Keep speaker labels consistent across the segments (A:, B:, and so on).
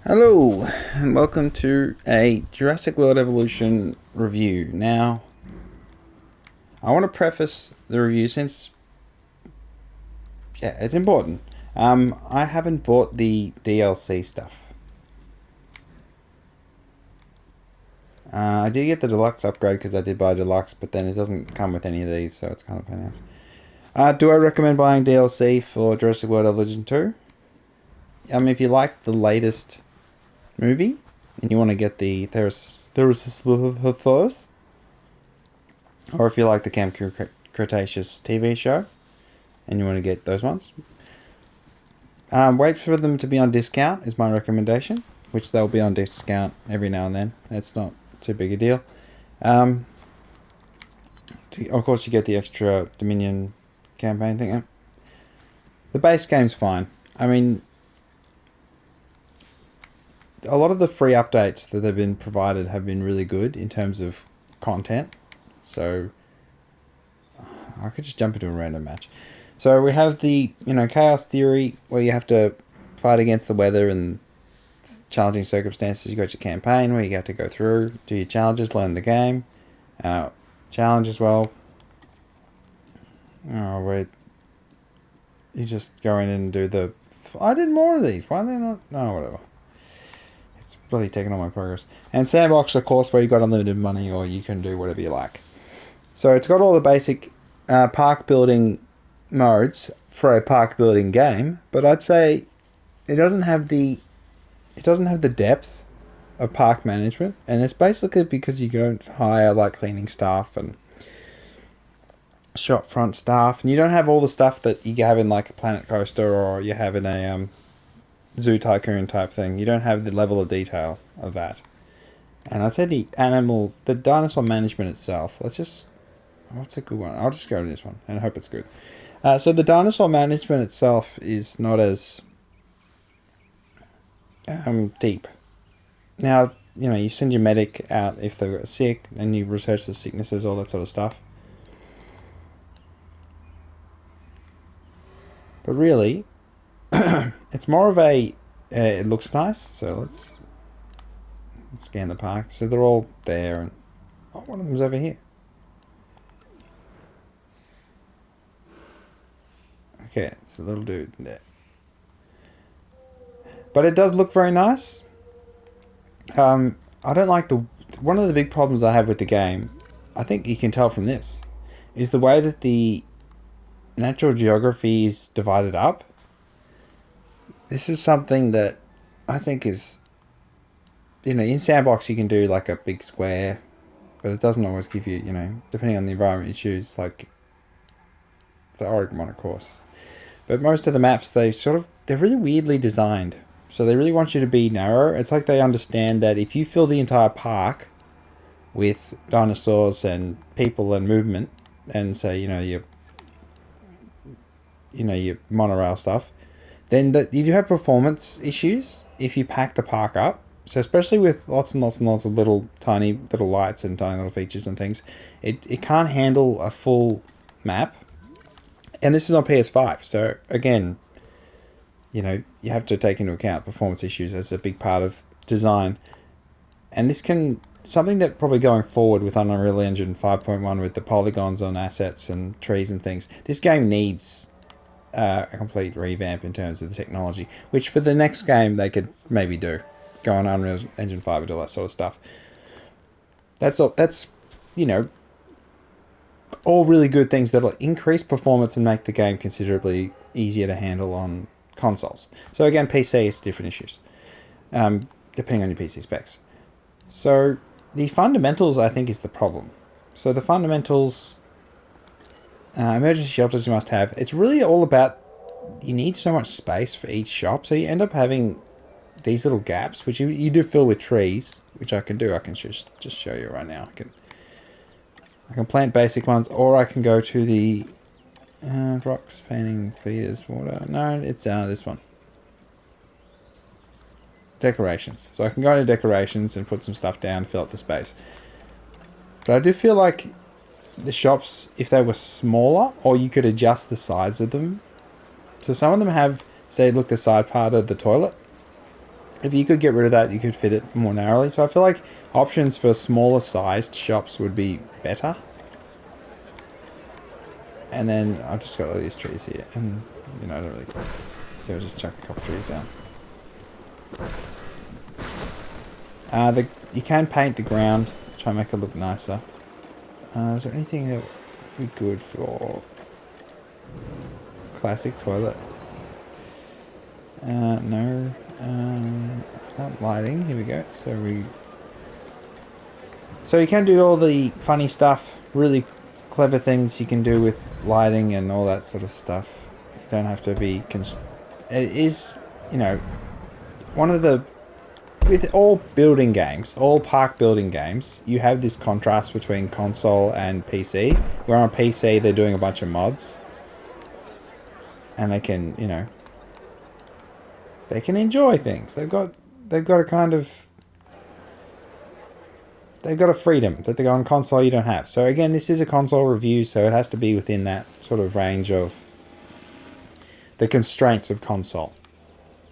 A: Hello, and welcome to a Jurassic World Evolution review. Now, I want to preface the review since, yeah, it's important. I haven't bought the DLC stuff. I did get the deluxe upgrade because I did buy deluxe, but then it doesn't come with any of these, so it's kind of painless. Do I recommend buying DLC for Jurassic World Evolution 2? If you like the latest movie and you want to get the Therosaurus, or if you like the Camp Cretaceous TV show and you want to get those ones, wait for them to be on discount is my recommendation, which they'll be on discount every now and then. It's not too big a deal. Um, of course, you get the extra Dominion campaign thing. The base game's fine. I mean, a lot of the free updates that have been provided have been really good in terms of content. So I could just jump into a random match. So we have the chaos theory where you have to fight against the weather and challenging circumstances. You got your campaign where you have to go through, do your challenges, learn the game, challenge as well. Oh wait, you just go in and do the. I did more of these. Why are they not? No, whatever. It's bloody taking all my progress. And sandbox, of course, where you got unlimited money or you can do whatever you like. So it's got all the basic park building modes for a park building game, but I'd say it doesn't have the depth of park management, and it's basically because you don't hire like cleaning staff and shop front staff, and you don't have all the stuff that you have in like a Planet Coaster or you have in a Zoo Tycoon type thing. You don't have the level of detail of that. And I'd say the dinosaur management itself. What's a good one? I'll just go to this one and hope it's good. So the dinosaur management itself is not as deep. Now, you send your medic out if they're sick and you research the sicknesses, all that sort of stuff. But really, it's more of a. It looks nice, so let's scan the park. So they're all there, and one of them's over here. Okay, it's a little dude there. But it does look very nice. I don't like one of the big problems I have with the game. I think you can tell from this is the way that the natural geography is divided up. This is something that I think is, in sandbox you can do like a big square, but it doesn't always give you, depending on the environment you choose, like the Oregon one, of course. But most of the maps, they're really weirdly designed. So they really want you to be narrow. It's like they understand that if you fill the entire park with dinosaurs and people and movement, and say your monorail stuff, then you do have performance issues if you pack the park up. So especially with lots and lots and lots of little tiny little lights and tiny little features and things, it can't handle a full map. And this is on PS5, so again, you have to take into account performance issues as a big part of design. And this can something that probably going forward with Unreal Engine 5.1 with the polygons on assets and trees and things, this game needs a complete revamp in terms of the technology, which for the next game they could maybe do. Go on Unreal Engine 5 and do all that sort of stuff. That's all. That's all really good things that'll increase performance and make the game considerably easier to handle on consoles. So again, PC is different issues, depending on your PC specs. So the fundamentals, I think, is the problem. So the fundamentals, emergency shelters you must have. It's really all about you need so much space for each shop, so you end up having these little gaps, which you do fill with trees, which I can do. I can just show you right now. I can plant basic ones, or I can go to the rocks, painting, feeders, water. No, it's this one. Decorations. So I can go to decorations and put some stuff down, fill up the space. But I do feel like the shops, if they were smaller, or you could adjust the size of them. So some of them have, say, look, the side part of the toilet. If you could get rid of that, you could fit it more narrowly. So I feel like options for smaller sized shops would be better. And then I've just got all these trees here, and you know, I don't really. So I'll just chuck a couple trees down. You can paint the ground, try and make it look nicer. Is there anything that would be good for classic toilet? No. I want lighting. Here we go. So you can do all the funny stuff, really clever things you can do with lighting and all that sort of stuff. You don't have to be. It is, you know, one of the. With all building games, all park building games, you have this contrast between console and PC. Where on PC they're doing a bunch of mods, and they can, you know, they can enjoy things. They've got a kind of, they've got a freedom that they go on console you don't have. So again, this is a console review, so it has to be within that sort of range of the constraints of console,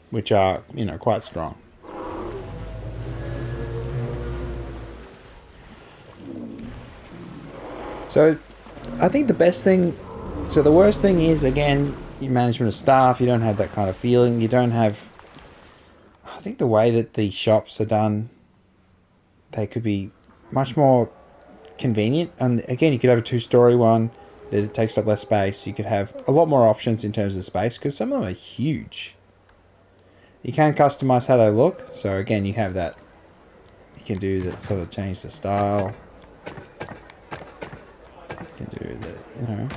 A: which are, you know, quite strong. So I think the best thing, so the worst thing is, again, your management of staff. You don't have that kind of feeling. You don't have, I think the way that the shops are done, they could be much more convenient. And again, you could have a 2-story one that it takes up less space. You could have a lot more options in terms of space, because some of them are huge. You can customize how they look. So again, you have that. You can do that, sort of change the style. You can do that, you know.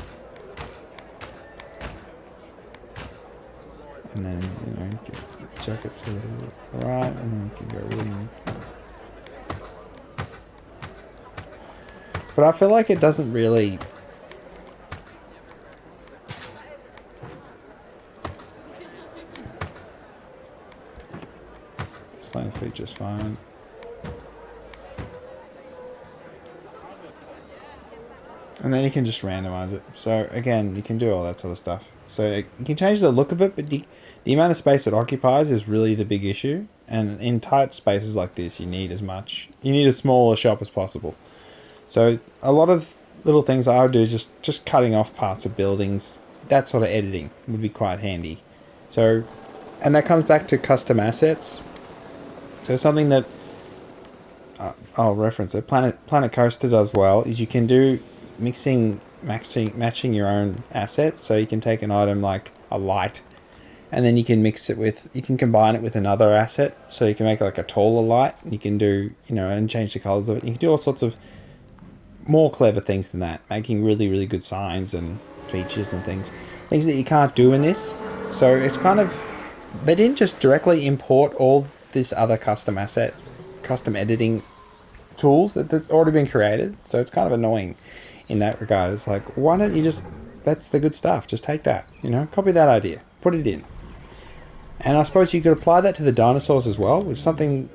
A: And then, you know, you can check it to the right, and then you can go in. But I feel like it doesn't really. This lane feature's fine. And then you can just randomize it. So again, you can do all that sort of stuff. So you can change the look of it, but the amount of space it occupies is really the big issue. And in tight spaces like this, you need a smaller shop as possible. So a lot of little things I would do is just cutting off parts of buildings. That sort of editing would be quite handy. So, and that comes back to custom assets. So something that I'll reference it. Planet Coaster does well is you can do matching your own assets. So you can take an item like a light, and then you can combine it with another asset. So you can make like a taller light. You can do, you know, and change the colors of it. You can do all sorts of more clever things than that, making really, really good signs and features and things that you can't do in this. So it's kind of, they didn't just directly import all this other custom editing tools that's already been created. So it's kind of annoying in that regard. It's like, why don't you just, that's the good stuff, just take that, you know, copy that idea, put it in. And I suppose you could apply that to the dinosaurs as well, with something,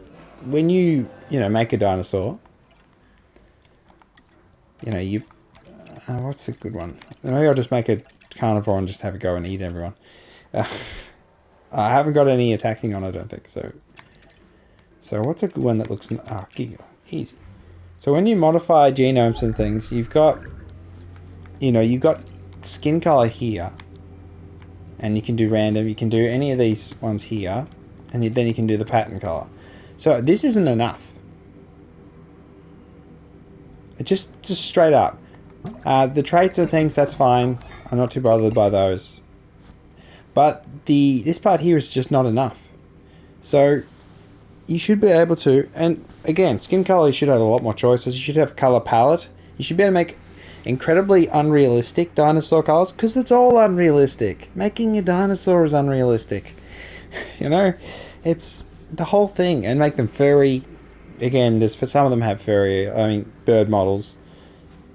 A: when you know, make a dinosaur, you know, what's a good one? Maybe I'll just make a carnivore and just have a go and eat everyone. I haven't got any attacking on, I don't think. So what's a good one that looks... easy. So when you modify genomes and things, you've got skin color here. And you can do random. You can do any of these ones here. And then you can do the pattern color. So this isn't enough. Just straight up. The traits and things, that's fine. I'm not too bothered by those. But this part here is just not enough. So you should be able to, and again, skin color, you should have a lot more choices. You should have color palette. You should be able to make incredibly unrealistic dinosaur colors, because it's all unrealistic. Making a dinosaur is unrealistic. You know, it's the whole thing, and make them furry. Again, for some of them have furry, bird models,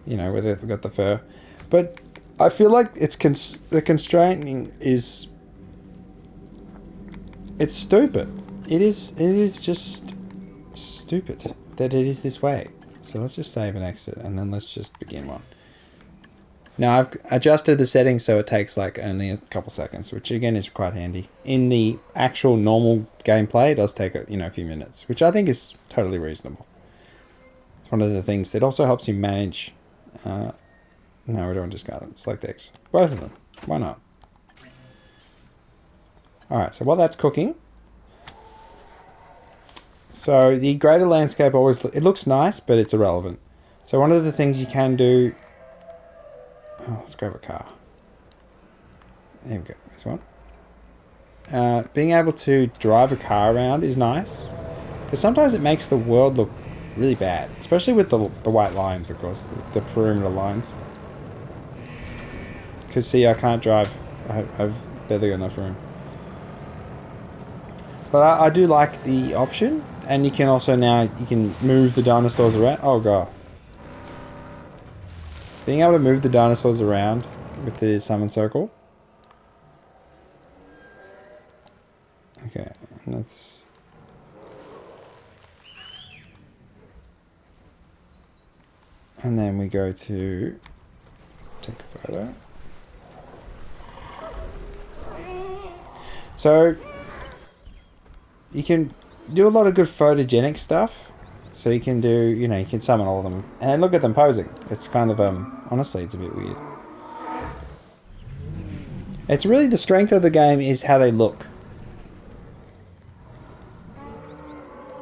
A: you know, where they've got the fur. But I feel like the constraining is, it's stupid. It is just stupid that it is this way. So let's just save and exit, and then let's just begin one. Now I've adjusted the settings so it takes like only a couple seconds, which again is quite handy. In the actual normal gameplay, it does take a few minutes, which I think is totally reasonable. It's one of the things that also helps you manage. No, we don't discard them. Select X. Both of them. Why not? All right. So while that's cooking, so the greater landscape always it looks nice, but it's irrelevant. So one of the things you can do. Oh, let's grab a car. There we go. This one. Being able to drive a car around is nice, but sometimes it makes the world look really bad, especially with the white lines across the perimeter lines. Because see, I can't drive. I've barely got enough room. But I do like the option, and you can also now you can move the dinosaurs around. Oh god! Being able to move the dinosaurs around with the summon circle. Okay, and that's. And then we go to take a photo. So you can do a lot of good photogenic stuff. So you can do, you can summon all of them. And look at them posing. It's kind of, honestly, it's a bit weird. It's really the strength of the game is how they look.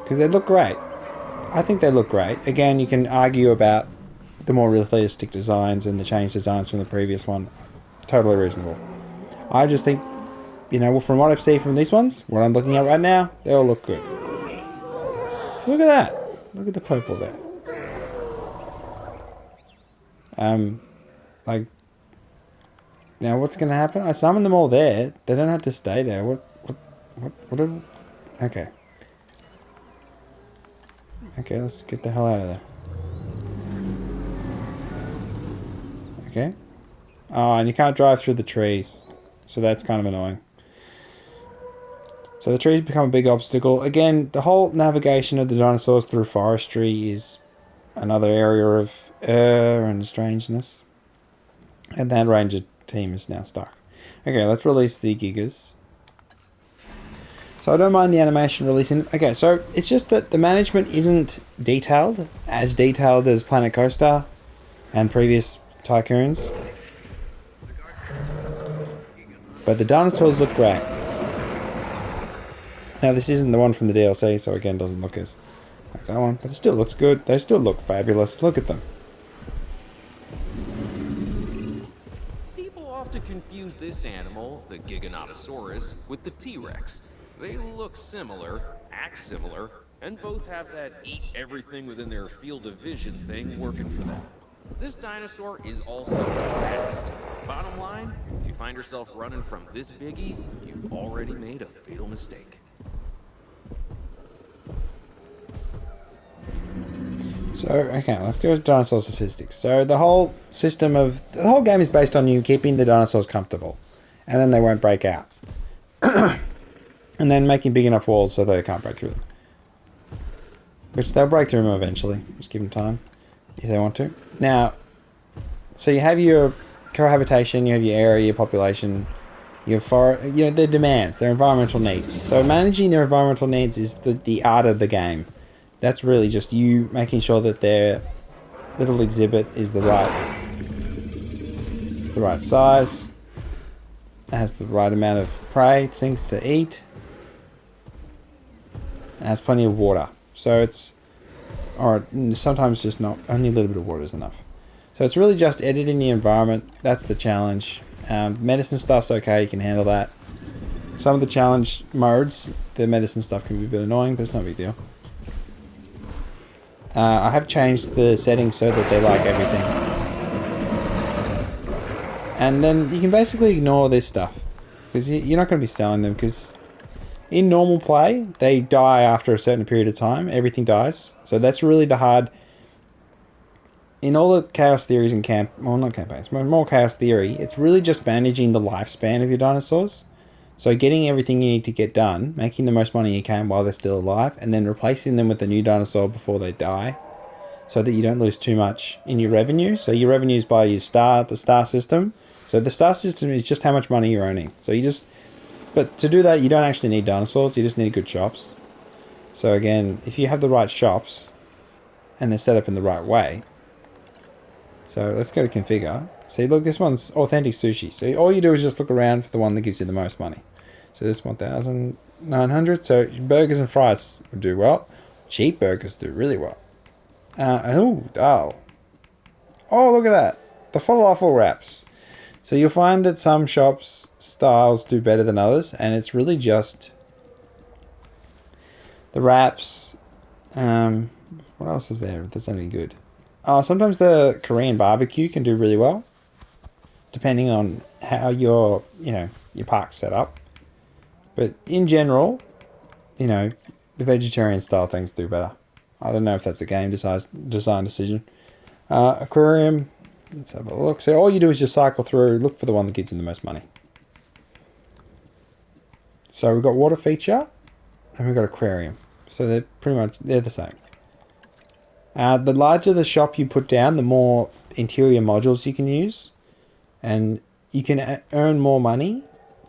A: Because they look great. I think they look great. Again, you can argue about the more realistic designs and the changed designs from the previous one. Totally reasonable. I just think, from what I've seen from these ones, what I'm looking at right now, they all look good. So look at that. Look at the purple there. Like, now what's going to happen? I summoned them all there. They don't have to stay there. Okay. Okay, let's get the hell out of there. Okay. Oh, and you can't drive through the trees. So that's kind of annoying. So the trees become a big obstacle. Again, the whole navigation of the dinosaurs through forestry is another area of error and strangeness. And that ranger team is now stuck. Okay, let's release the gigas. So I don't mind the animation releasing. Okay, so it's just that the management isn't detailed as Planet Coaster and previous Tycoons. But the dinosaurs look great. Now this isn't the one from the DLC, so again doesn't look as like that one, but it still looks good. They still look fabulous. Look at them.
B: People often confuse this animal, the Giganotosaurus, with the T-Rex. They look similar, act similar, and both have that eat everything within their field of vision thing working for them. This dinosaur is also fast. Bottom line, if you find yourself running from this biggie, you've already made a fatal mistake.
A: So, okay, let's go to dinosaur statistics. So the whole game is based on you keeping the dinosaurs comfortable, and then they won't break out. And then making big enough walls so they can't break through them. Which they'll break through them eventually. Just give them time, if they want to. Now, so you have your cohabitation, you have your area, your population, your their demands, their environmental needs. So managing their environmental needs is the art of the game. That's really just you making sure that their little exhibit is the right size. It has the right amount of prey, things to eat. It has plenty of water. So or sometimes just not, only a little bit of water is enough. So it's really just editing the environment. That's the challenge. Medicine stuff's okay, you can handle that. Some of the challenge modes, the medicine stuff can be a bit annoying, but it's not a big deal. I have changed the settings so that they like everything. And then you can basically ignore this stuff, because you're not going to be selling them, because in normal play, they die after a certain period of time. Everything dies. So that's really the hard... In all the Chaos Theories and not campaigns, but more Chaos Theory, it's really just managing the lifespan of your dinosaurs. So getting everything you need to get done, making the most money you can while they're still alive, and then replacing them with a new dinosaur before they die. so that you don't lose too much in your revenue. So your revenue is by the star system. So the star system is just how much money you're earning. So but to do that, you don't actually need dinosaurs. You just need good shops. So again, if you have the right shops and they're set up in the right way. So let's go to configure. See, look, this one's authentic sushi. So all you do is just look around for the one that gives you the most money. So this 1,900. So burgers and fries would do well. Cheap burgers do really well. Oh, look at that. The falafel wraps. So you'll find that some shops styles do better than others, and it's really just the wraps. What else is there that's any good? Sometimes the Korean barbecue can do really well, depending on how your park's set up. But in general, the vegetarian style things do better. I don't know if that's a game design decision. Aquarium. Let's have a look. So all you do is just cycle through, look for the one that gives you the most money. So we've got water feature, and we've got aquarium. So they're the same. The larger the shop you put down, the more interior modules you can use, and you can earn more money,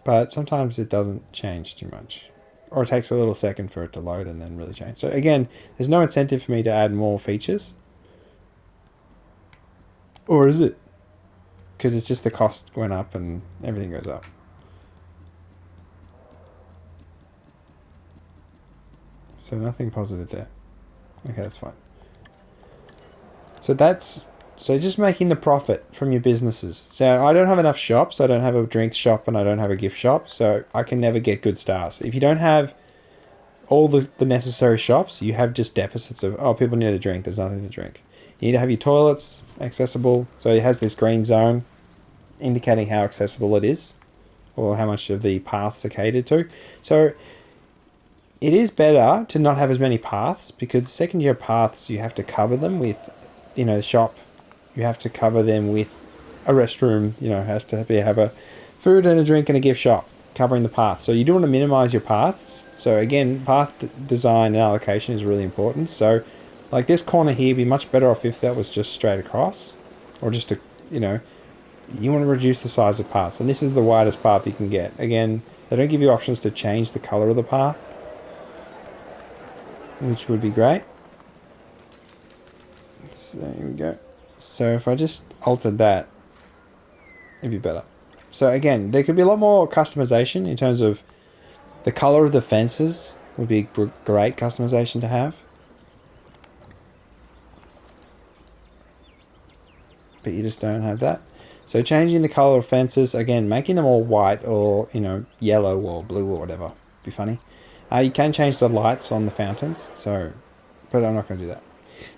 A: but sometimes it doesn't change too much, or it takes a little second for it to load and then really change. So again, there's no incentive for me to add more features. Or is it? Because it's just the cost went up and everything goes up. So nothing positive there. Okay, that's fine. So just making the profit from your businesses. So I don't have enough shops. I don't have a drinks shop and I don't have a gift shop. So I can never get good stars. If you don't have all the necessary shops, you have just deficits of, people need a drink. There's nothing to drink. You need to have your toilets accessible. So it has this green zone indicating how accessible it is, or how much of the paths are catered to. So it is better to not have as many paths, because the second you have paths, you have to cover them with, the shop. You have to cover them with a restroom. Has to have a food and a drink and a gift shop covering the path. So you do want to minimize your paths. So again, path design and allocation is really important. So like this corner here, would be much better off if that was just straight across, or just you want to reduce the size of paths, and this is the widest path you can get. Again, they don't give you options to change the color of the path, which would be great. So here we go. So if I just altered that, it'd be better. So again, there could be a lot more customization in terms of the color of the fences. Would be great customization to have. But you just don't have that. So changing the color of fences, again, making them all white or, yellow or blue or whatever. Be funny. You can change the lights on the fountains, but I'm not going to do that.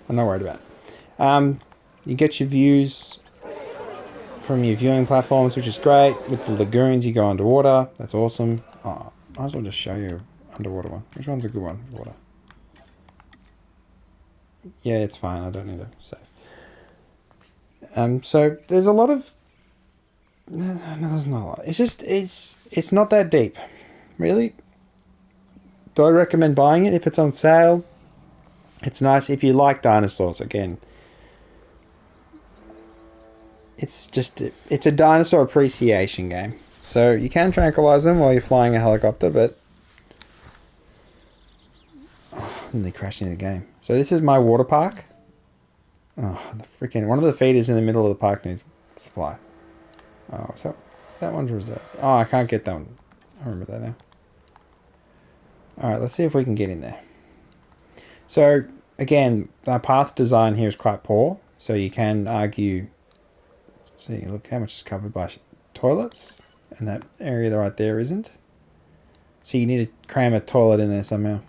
A: I'm not worried about it. You get your views from your viewing platforms, which is great. With the lagoons, you go underwater. That's awesome. Might as well just show you underwater one. Which one's a good one? Water. Yeah, it's fine. I don't need to save. So there's a lot of... No, there's not a lot. It's just, it's not that deep. Really? Do I recommend buying it if it's on sale? It's nice if you like dinosaurs, again. It's a dinosaur appreciation game. So you can tranquilize them while you're flying a helicopter, but... I'm nearly crashing the game. So this is my water park. Oh, one of the feeders in the middle of the park needs supply. Oh, so that one's reserved. Oh, I can't get that one. I remember that now. Alright, let's see if we can get in there. So, again, the path design here is quite poor. So you can argue... See, look how much is covered by toilets. And that area right there isn't. So you need to cram a toilet in there somehow.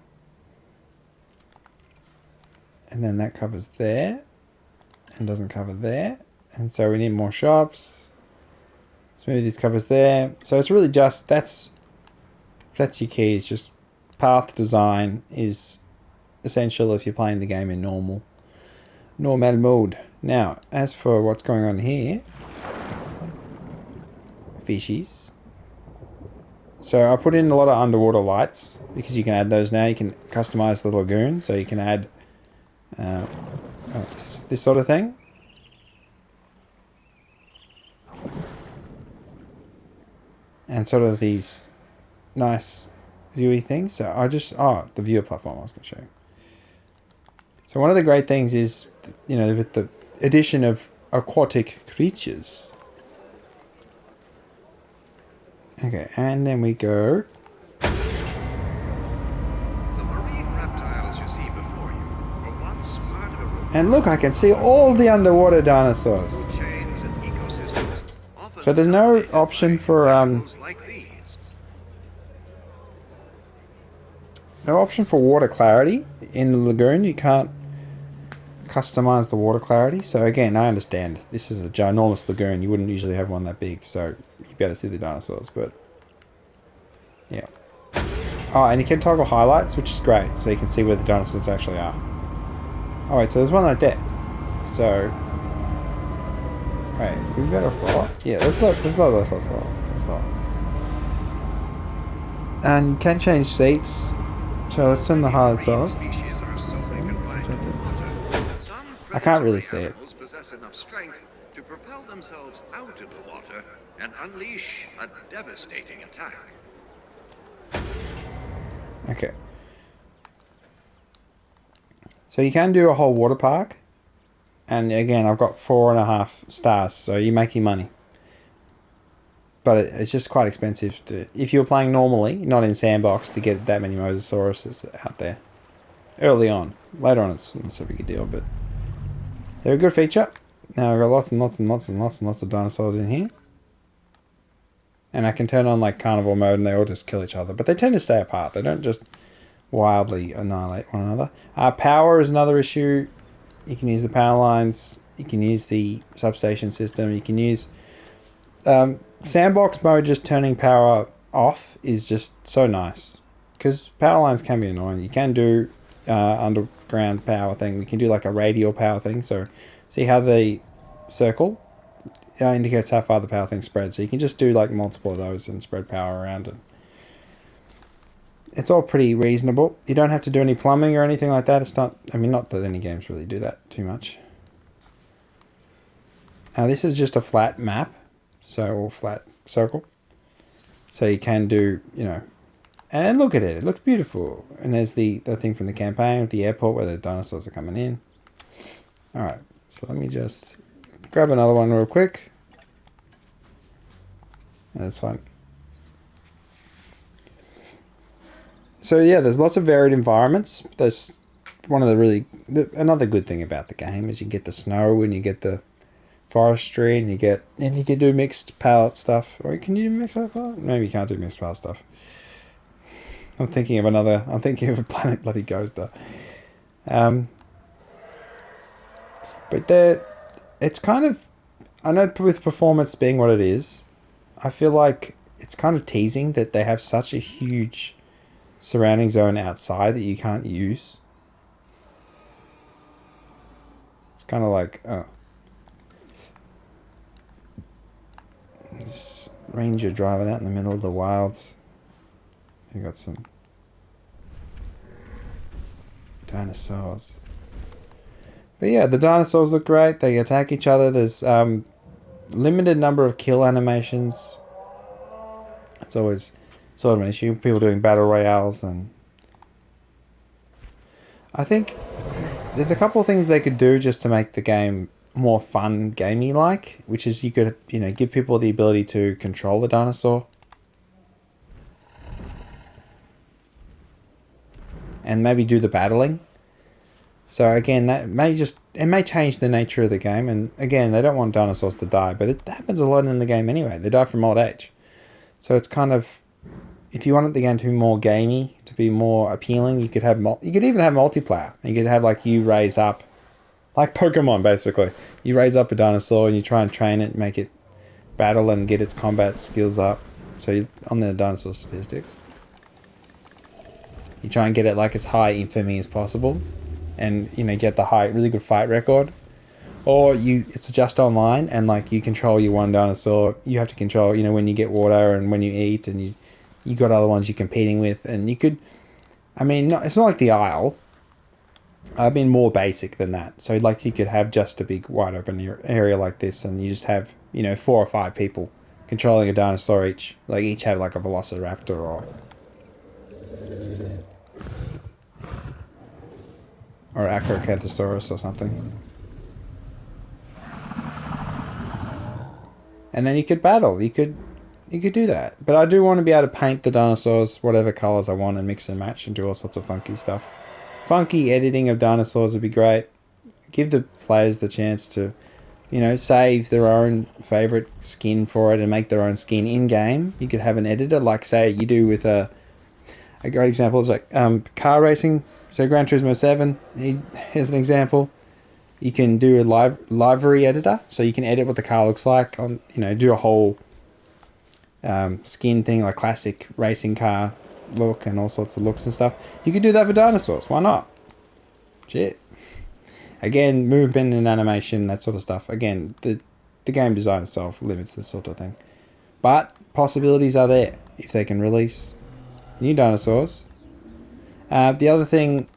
A: And then that covers there. And doesn't cover there. And so we need more shops. So maybe this covers there. So it's really just, that's your key. It's just path design is essential if you're playing the game in normal mode. Now, as for what's going on here, fishies. So I put in a lot of underwater lights because you can add those now. You can customize the lagoon, so you can add this sort of thing. And sort of these nice viewy things. So the viewer platform I was going to show you. So one of the great things is, with the addition of aquatic creatures. Okay, and then we go.
C: The marine reptiles you see before you were once part of a routine
A: And look, I can see all the underwater dinosaurs.
C: chains and ecosystems, often
A: So there's no
C: dominated
A: option
C: by
A: for
C: animals like these.
A: no option for water clarity in the lagoon. You can't customize the water clarity. So again, I understand this is a ginormous lagoon. You wouldn't usually have one that big, so you'd be able to see the dinosaurs. But yeah. Oh, and you can toggle highlights, which is great, so you can see where the dinosaurs actually are. Oh wait, so there's one right there. So, wait, we better fly. Yeah, let's look. And you can change seats. So let's turn the highlights
C: Marine
A: off.
C: species are solely confined to water. Some
A: I can't really
C: predatory
A: see it.
C: animals possess enough strength to propel themselves out of the water and unleash a devastating attack.
A: Okay. So you can do a whole water park. And again, I've got 4.5 stars, so you're making money. But it's just quite expensive if you're playing normally, not in sandbox, to get that many mosasauruses out there. Early on. Later on, it's not so big a deal, but they're a good feature. Now I've got lots and lots and lots and lots and lots of dinosaurs in here. And I can turn on like carnivore mode and they all just kill each other. But they tend to stay apart. They don't just wildly annihilate one another. Power is another issue. You can use the power lines. You can use the substation system. You can use sandbox mode. Just turning power off is just so nice, because power lines can be annoying. You can do underground power thing. We can do like a radial power thing. So see how the circle indicates how far the power thing spreads. So you can just do like multiple of those and spread power around it. It's all pretty reasonable. You don't have to do any plumbing or anything like that. It's not, I mean, not that any games really do that too much. This is just a flat map, so flat circle. So you can do, and look at it. It looks beautiful. And there's the thing from the campaign with the airport where the dinosaurs are coming in. All right, so let me just grab another one real quick. That's fine. So yeah, there's lots of varied environments. There's one of another good thing about the game is you get the snow and you get the forestry and you can do mixed palette stuff. Or can you do mixed palette? Maybe you can't do mixed palette stuff. I'm thinking of a Planet Bloody Coaster. But it's kind of, I know with performance being what it is, I feel like it's kind of teasing that they have such a huge surrounding zone outside that you can't use. It's kind of like, this ranger driving out in the middle of the wilds. You got some dinosaurs. But yeah, the dinosaurs look great. They attack each other. There's limited number of kill animations. It's always sort of an issue. People doing battle royales, and I think there's a couple of things they could do just to make the game more fun, gamey like, which is you could give people the ability to control the dinosaur, and maybe do the battling. So again, it may change the nature of the game. And again, they don't want dinosaurs to die, but it happens a lot in the game anyway. They die from old age. So it's kind of, if you wanted the game to be more gamey, to be more appealing, you could even have multiplayer. You could have like you raise up, like Pokemon basically. You raise up a dinosaur and you try and train it, make it battle and get its combat skills up. So on the dinosaur statistics, you try and get it like as high infamy as possible, and get the really good fight record. Or it's just online, and like you control your one dinosaur. You have to control when you get water and when you eat, and you got other ones you're competing with, and you could, I mean, it's not like the Isle, I've been more basic than that. So like you could have just a big wide open area like this, and you just have 4 or 5 people controlling a dinosaur each. Like each have like a velociraptor or acrocanthosaurus or something. And then you could battle. You could do that. But I do want to be able to paint the dinosaurs whatever colors I want and mix and match and do all sorts of funky stuff. Funky editing of dinosaurs would be great. Give the players the chance to, save their own favorite skin for it and make their own skin in game. You could have an editor, like say you do with a great example is like car racing. So Gran Turismo 7, here's an example. You can do a livery editor, so you can edit what the car looks like on, do a whole skin thing like classic racing car look and all sorts of looks and stuff. You could do that for dinosaurs. Why not? Shit. Again, movement and animation, that sort of stuff. Again, the game design itself limits this sort of thing. But possibilities are there if they can release new dinosaurs. The other thing,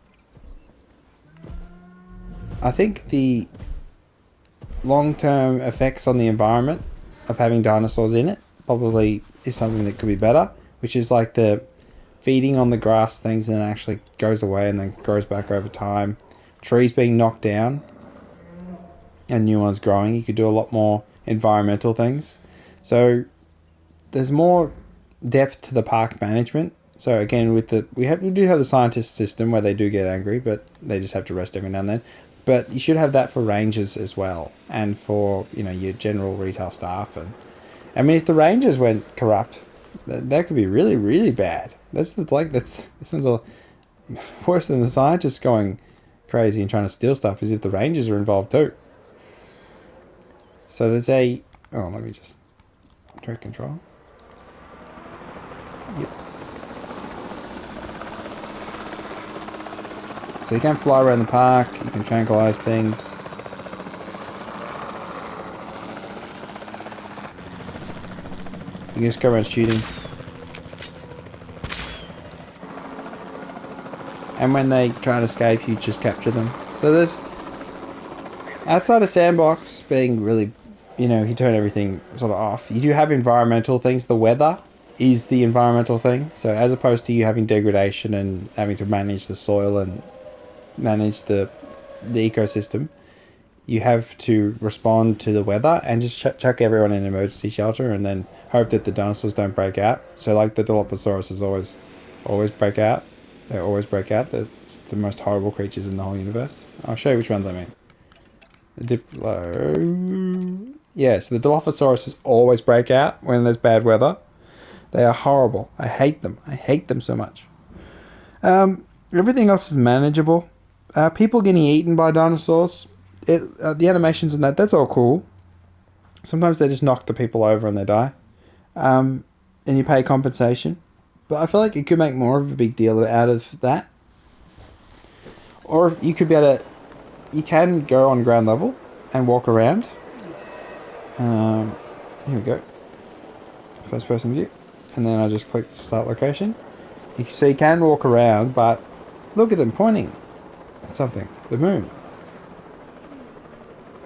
A: I think the long-term effects on the environment of having dinosaurs in it probably is something that could be better, which is like the feeding on the grass things and it actually goes away and then grows back over time. Trees being knocked down and new ones growing. You could do a lot more environmental things. So there's more depth to the park management. So again, we do have the scientist system where they do get angry, but they just have to rest every now and then. But you should have that for rangers as well, and for your general retail staff. And I mean, if the rangers went corrupt, that could be really, really bad. That sounds a worse than the scientists going crazy and trying to steal stuff. Is if the rangers are involved too. So there's let me just try control. Yep. So you can fly around the park, you can tranquilize things. You can just go around shooting. And when they try to escape, you just capture them. So there's, outside of sandbox being really, you turn everything sort of off, you do have environmental things. The weather is the environmental thing. So as opposed to you having degradation and having to manage the soil and manage the ecosystem, you have to respond to the weather and just chuck everyone in an emergency shelter and then hope that the dinosaurs don't break out. So like the Dilophosaurus always break out. They always break out. They're the most horrible creatures in the whole universe. I'll show you which ones I mean. Yeah, so the Dilophosaurus always break out when there's bad weather. They are horrible. I hate them. I hate them so much. Everything else is manageable. People getting eaten by dinosaurs, the animations and that's all cool. Sometimes they just knock the people over and they die. And you pay compensation. But I feel like you could make more of a big deal out of that. Or you could be able to... You can go on ground level and walk around. Here we go. First person view. And then I just click start location. So you can walk around, but look at them pointing at something. The moon.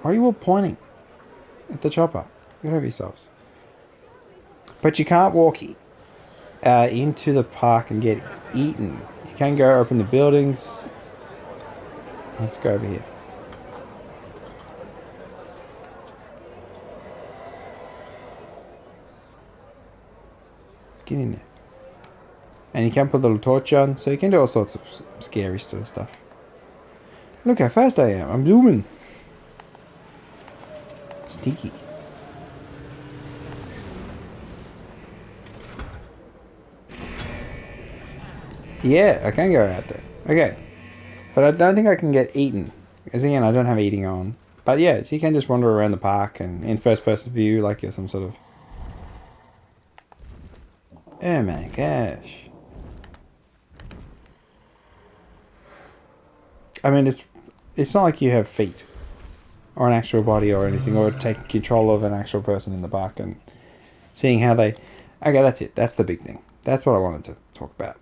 A: Why are you all pointing at the chopper? Get over yourselves. But you can't walk into the park and get eaten. You can go open the buildings. Let's go over here. Get in there. And you can put a little torch on, so you can do all sorts of scary sort of stuff. Look how fast I am. I'm zooming. Sneaky. Yeah, I can go out there. Okay. But I don't think I can get eaten. Because again, I don't have eating on. But yeah, so you can just wander around the park and in first person view like you're some sort of... Oh my gosh. I mean, it's not like you have feet. Or an actual body or anything. Or take control of an actual person in the park and seeing how they... Okay, that's it. That's the big thing. That's what I wanted to talk about.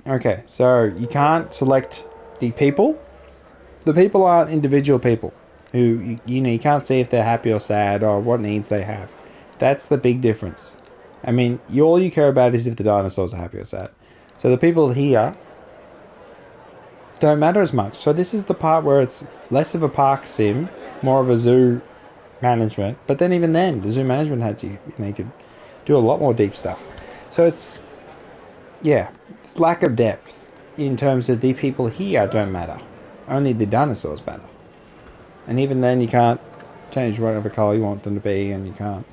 A: Okay, so you can't select The people, the people aren't individual people who you can't see if they're happy or sad or what needs they have. That's the big difference. I mean, all you care about is if the dinosaurs are happy or sad. So the people here don't matter as much. So this is the part where it's less of a park sim, more of a zoo management. But then even then, the zoo management had you could do a lot more deep stuff. So it's lack of depth in terms of the people here don't matter. Only the dinosaurs matter. And even then, you can't change whatever color you want them to be, and you can't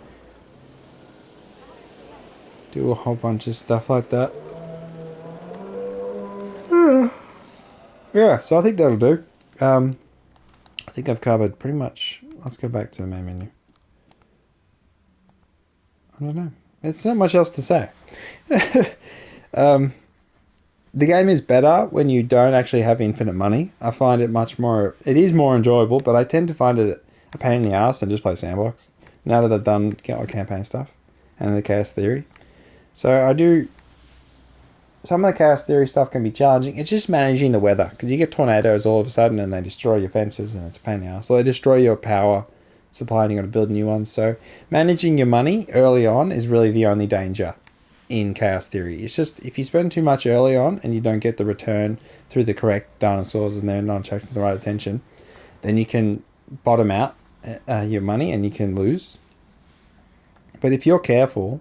A: do a whole bunch of stuff like that. Yeah, so I think that'll do. I think I've covered pretty much. Let's go back to the main menu. I don't know. There's not much else to say. The game is better when you don't actually have infinite money. I find it much more... It is more enjoyable, but I tend to find it a pain in the ass and just play sandbox. Now that I've done campaign stuff and the chaos theory. So I do... Some of the chaos theory stuff can be challenging. It's just managing the weather. Because you get tornadoes all of a sudden and they destroy your fences and it's a pain in the ass. So they destroy your power supply and you've got to build new ones. So managing your money early on is really the only danger in chaos theory. It's just if you spend too much early on and you don't get the return through the correct dinosaurs and they're not attracting the right attention, then you can bottom out your money and you can lose. But if you're careful,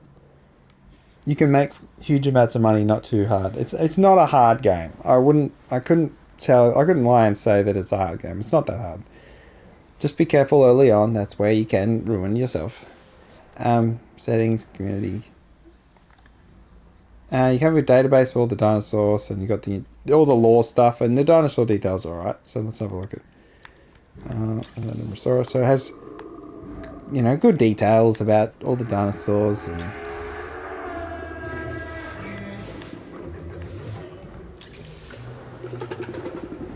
A: you can make huge amounts of money not too hard. It's not a hard game. I couldn't lie and say that it's a hard game. It's not that hard. Just be careful early on. That's where you can ruin yourself. Settings, community. You have a database of all the dinosaurs, and you got all the lore stuff, and the dinosaur details are alright. So let's have a look at Dinosaur. So it has, good details about all the dinosaurs and.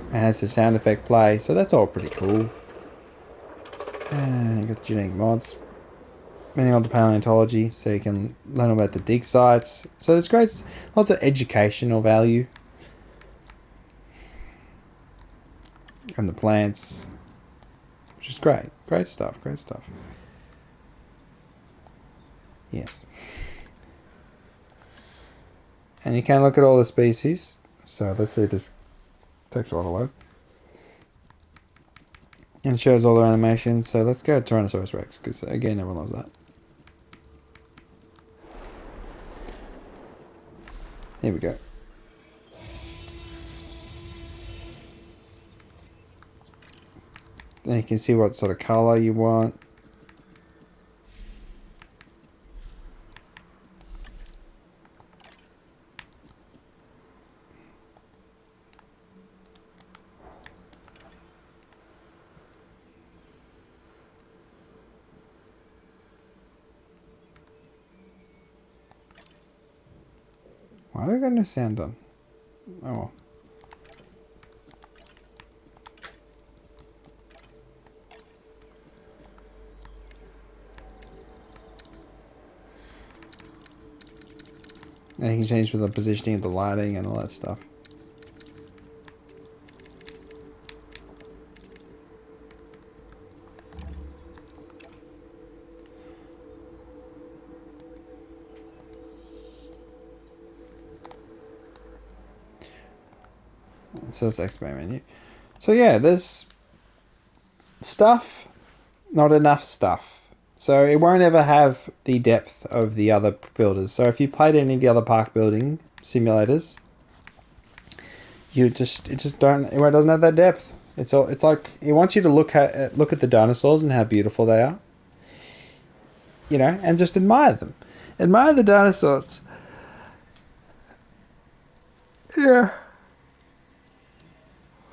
A: It has the sound effect play, so that's all pretty cool. You got the genetic mods. Many on the paleontology, so you can learn about the dig sites. So there's lots of educational value. And the plants, which is great. Great stuff, great stuff. Yes. And you can look at all the species. So let's see if this takes a while to load. And it shows all their animations. So let's go to Tyrannosaurus Rex, because again, everyone loves that. Here we go. And you can see what sort of color you want. Why have I got no sound on? Oh well. And you can change with the positioning of the lighting and all that stuff. So that's X menu. So yeah, there's stuff, not enough stuff. So it won't ever have the depth of the other builders. So if you played any of the other park building simulators, it doesn't have that depth. It's like it wants you to look at the dinosaurs and how beautiful they are. And just admire them. Admire the dinosaurs. Yeah.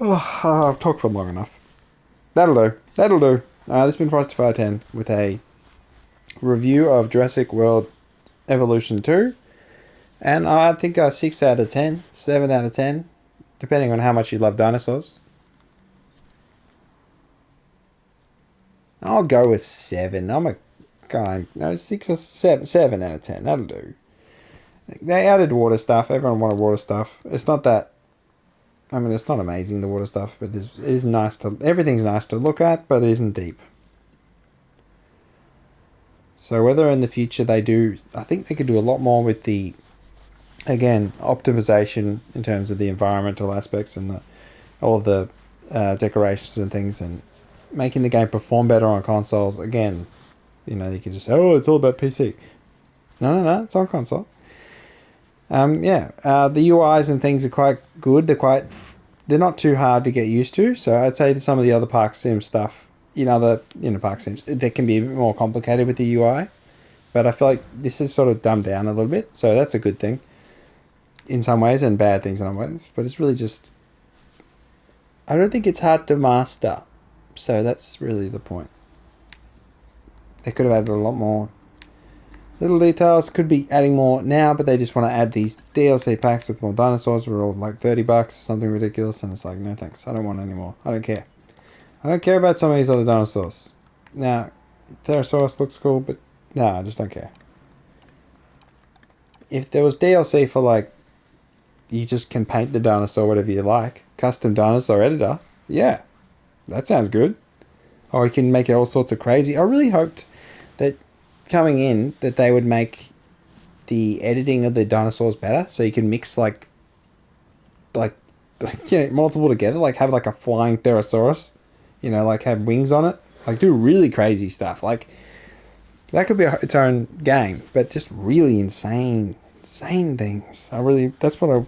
A: Oh, I've talked for long enough. That'll do. This has been Frosty 510 with a review of Jurassic World Evolution 2. And I think a 6 out of 10, 7 out of 10, depending on how much you love dinosaurs. I'll go with 7. I'm a guy. No, 6 or 7 out of 10. That'll do. They added water stuff. Everyone wanted water stuff. It's not that I mean, it's not amazing, the water stuff, but it is nice to... Everything's nice to look at, but it isn't deep. So whether in the future they do... I think they could do a lot more with the... Again, optimization in terms of the environmental aspects and all of the decorations and things, and making the game perform better on consoles. Again, you know, you can just say, oh, it's all about PC. No, it's on console. The UIs and things are quite good. They're not too hard to get used to. So I'd say that some of the other Park Sim stuff, Park Sims, they can be a bit more complicated with the UI. But I feel like this is sort of dumbed down a little bit. So that's a good thing in some ways, and bad things in other ways. But it's really just, I don't think it's hard to master. So that's really the point. They could have added a lot more little details. Could be adding more now, but they just want to add these DLC packs with more dinosaurs. We're all like $30 or something ridiculous, and it's like, no thanks. I don't want any more. I don't care. I don't care about some of these other dinosaurs. Now, Therosaurus looks cool, but no, I just don't care. If there was DLC for like, you just can paint the dinosaur whatever you like, custom dinosaur editor, yeah, that sounds good. Or you can make it all sorts of crazy. I really hoped that coming in that they would make the editing of the dinosaurs better, so you can mix like multiple together, like have like a flying Therosaurus, like have wings on it, like do really crazy stuff. Like that could be its own game, but just really insane things. That's what I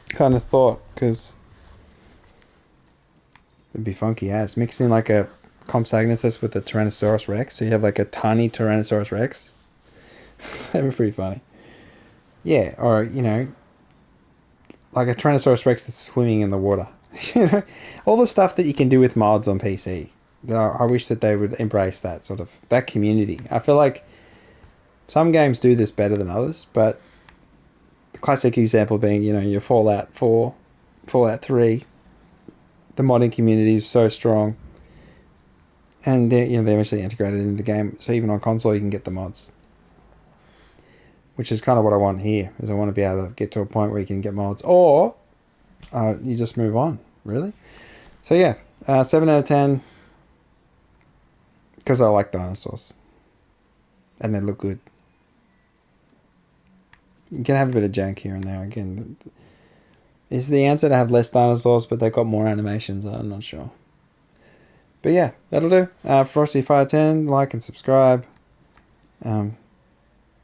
A: kind of thought, because it'd be funky ass mixing like a Compsognathus with a Tyrannosaurus Rex, so you have like a tiny Tyrannosaurus Rex. That'd be pretty funny. Yeah, or like a Tyrannosaurus Rex that's swimming in the water. All the stuff that you can do with mods on PC. I wish that they would embrace that community. I feel like some games do this better than others, but the classic example being, your Fallout 4, Fallout 3. The modding community is so strong, and they eventually integrated into the game. So even on console, you can get the mods, which is kind of what I want here. Is I want to be able to get to a point where you can get mods, or you just move on. Really. So yeah, 7 out of 10, because I like dinosaurs, and they look good. You can have a bit of jank here and there. Again, is the answer to have less dinosaurs, but they've got more animations? I'm not sure. But yeah, that'll do. Frosty510, like and subscribe.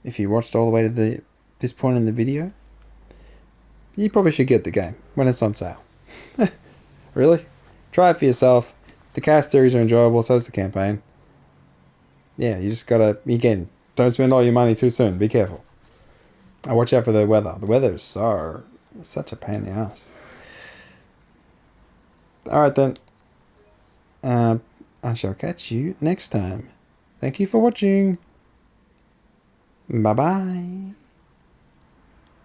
A: If you watched all the way to this point in the video, you probably should get the game when it's on sale. Really? Try it for yourself. The cast series are enjoyable, so is the campaign. Yeah, you just gotta, again, don't spend all your money too soon. Be careful. Watch out for the weather. The weather is such a pain in the ass. Alright then. I shall catch you next time. Thank you for watching. Bye bye.